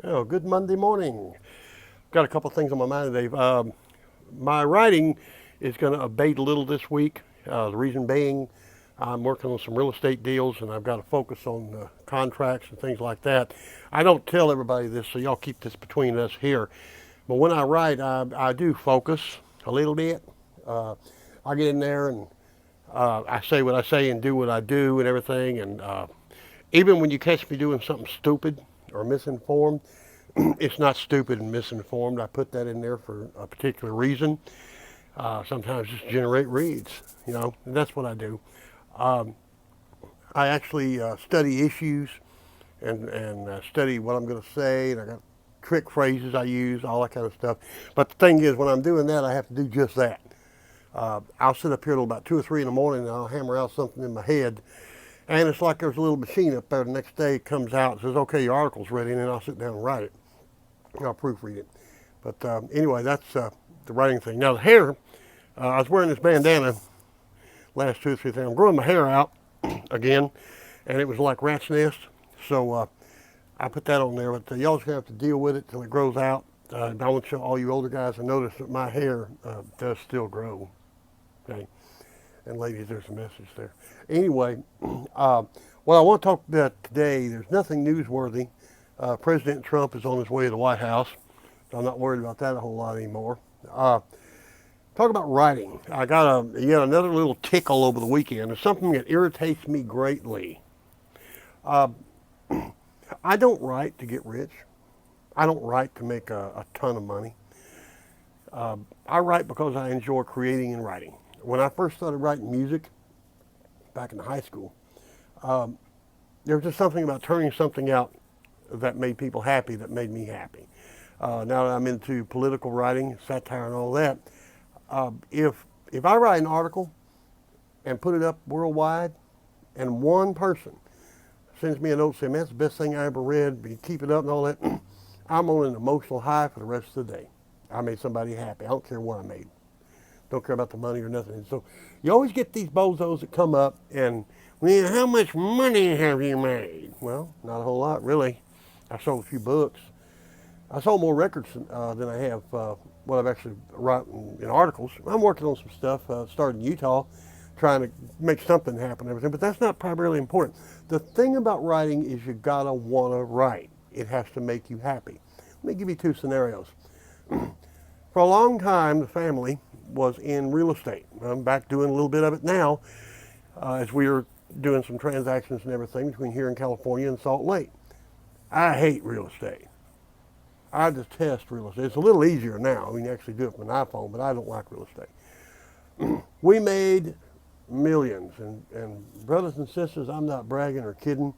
Oh, good Monday morning. Got a couple things on my mind today. My writing is going to abate a little this week. The reason being, I'm working on some real estate deals and I've got to focus on contracts and things like that. I don't tell everybody this, so y'all keep this between us here. But when I write, I do focus a little bit. Uh, I get in there and I say what I say and do what I do and everything. And even when you catch me doing something stupid or misinformed, it's not stupid and misinformed. I put that in there for a particular reason. Sometimes just generate reads, and that's what I do. Um, I actually study issues and study what I'm going to say, and I got trick phrases I use, all that kind of stuff. But the thing is, when I'm doing that, I have to do just that. I'll sit up here till about 2 or 3 in the morning, and I'll hammer out something in my head, and it's like there's a little machine up there. The next day it comes out and says, "Okay, your article's ready," and then I'll sit down and write it. I'll proofread it. But anyway, that's the writing thing. Now the hair, I was wearing this bandana last 2 or 3 days. I'm growing my hair out again, and it was like rat's nest. So I put that on there. But y'all just gonna have to deal with it till it grows out. I want you, all you older guys to notice that my hair does still grow. Okay, and ladies, there's a message there. Anyway, uh, what I want to talk about today, there's nothing newsworthy. President Trump is on his way to the White House. So I'm not worried about that a whole lot anymore. Uh, Talk about writing. I got yet another little tickle over the weekend. It's something that irritates me greatly. Uh, I don't write to get rich. I don't write to make a ton of money. I write because I enjoy creating and writing. When I first started writing music back in high school, um, there was just something about turning something out that made people happy that made me happy. Now that I'm into political writing, satire, and all that, if I write an article and put it up worldwide, and one person sends me a note saying, "Man, that's the best thing I ever read," but you keep it up and all that, I'm on an emotional high for the rest of the day. I made somebody happy. I don't care what I made. Don't care about the money or nothing. And so you always get these bozos that come up and, "Well, how much money have you made?" Well, not a whole lot, really. I sold a few books. I sold more records than I have what I've actually written in articles. I'm working on some stuff, started in Utah, trying to make something happen and everything, but that's not primarily important. The thing about writing is you gotta wanna write. It has to make you happy. Let me give you two scenarios. For a long time, the family was in real estate. I'm back doing a little bit of it now as we are doing some transactions and everything between here and California and Salt Lake. I hate real estate. I detest real estate. It's a little easier now. We can actually do it from an iPhone, but I don't like real estate. We made millions, and brothers and sisters, I'm not bragging or kidding.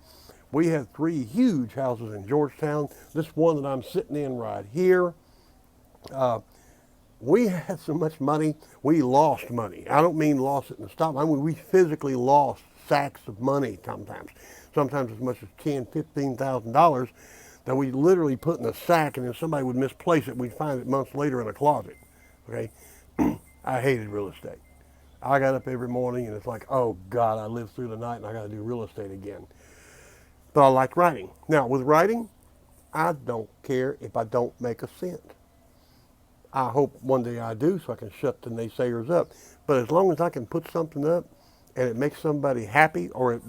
We had 3 huge houses in Georgetown. This one that I'm sitting in right here. Uh, we had so much money, we lost money. I don't mean lost it in the stock. I mean we physically lost sacks of money sometimes. Sometimes as much as $10,000, $15,000 that we literally put in a sack, and then somebody would misplace it. We'd find it months later in a closet. Okay, I hated real estate. I got up every morning and it's like, oh God, I lived through the night and I got to do real estate again. But I liked writing. Now with writing, I don't care if I don't make a cent. I hope one day I do so I can shut the naysayers up. But as long as I can put something up and it makes somebody happy, or it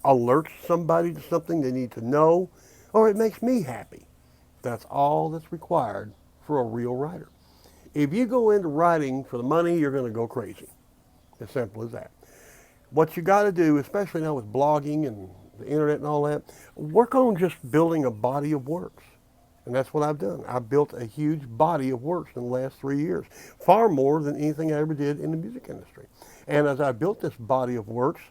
alerts somebody to something they need to know, or it makes me happy, that's all that's required for a real writer. If you go into writing for the money, you're going to go crazy. As simple as that. What you got to do, especially now with blogging and the internet and all that, work on just building a body of works. And that's what I've done. I've built a huge body of works in the last 3 years, far more than anything I ever did in the music industry. And as I built this body of works,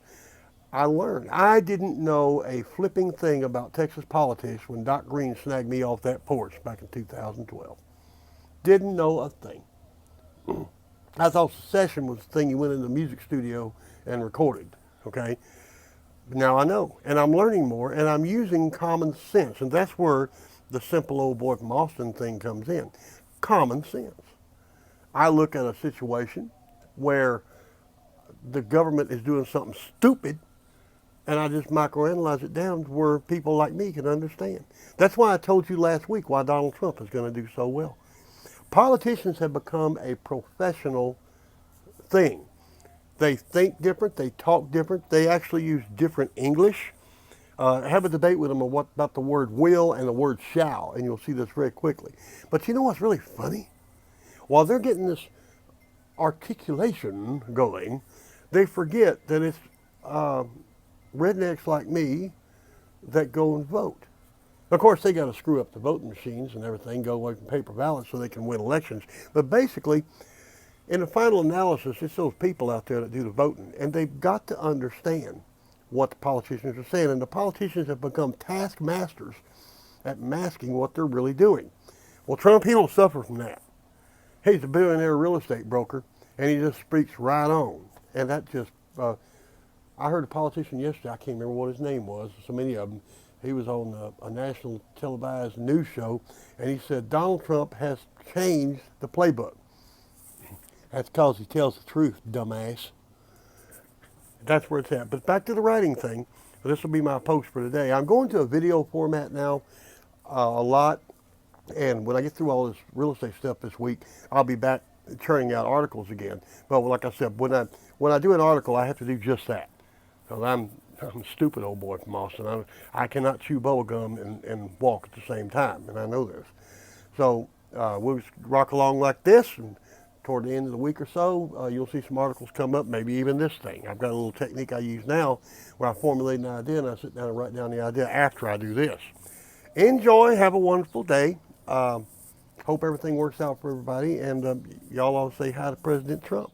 I learned. I didn't know a flipping thing about Texas politics when Doc Green snagged me off that porch back in 2012. Didn't know a thing. I thought secession was the thing you went in the music studio and recorded. Okay, now I know, and I'm learning more, and I'm using common sense, and that's where the simple old boy from Austin thing comes in. Common sense. I look at a situation where the government is doing something stupid, and I just microanalyze it down to where people like me can understand. That's why I told you last week why Donald Trump is going to do so well. Politicians have become a professional thing. They think different, they talk different, they actually use different English. Have a debate with them on what about the word will and the word shall, and you'll see this very quickly. But you know what's really funny? While they're getting this articulation going, they forget that it's rednecks like me that go and vote. Of course, they got to screw up the voting machines and everything, go away from paper ballots so they can win elections. But basically, in the final analysis, it's those people out there that do the voting, and they've got to understand what the politicians are saying. And the politicians have become taskmasters at masking what they're really doing. Well, Trump, he don't suffer from that. He's a billionaire real estate broker, and he just speaks right on. And that just, I heard a politician yesterday, I can't remember what his name was, so many of them. He was on a national televised news show, and he said, Donald Trump has changed the playbook. That's because he tells the truth, dumbass. That's where it's at. But back to the writing thing. This will be my post for today. I'm going to a video format now a lot. And when I get through all this real estate stuff this week, I'll be back churning out articles again. But like I said, when I do an article, I have to do just that. So I'm a stupid old boy from Austin. I cannot chew bubble gum and walk at the same time, and I know this. So we'll just rock along like this, and toward the end of the week or so, you'll see some articles come up, maybe even this thing. I've got a little technique I use now where I formulate an idea, and I sit down and write down the idea after I do this. Enjoy. Have a wonderful day. Hope everything works out for everybody, and y'all all say hi to President Trump.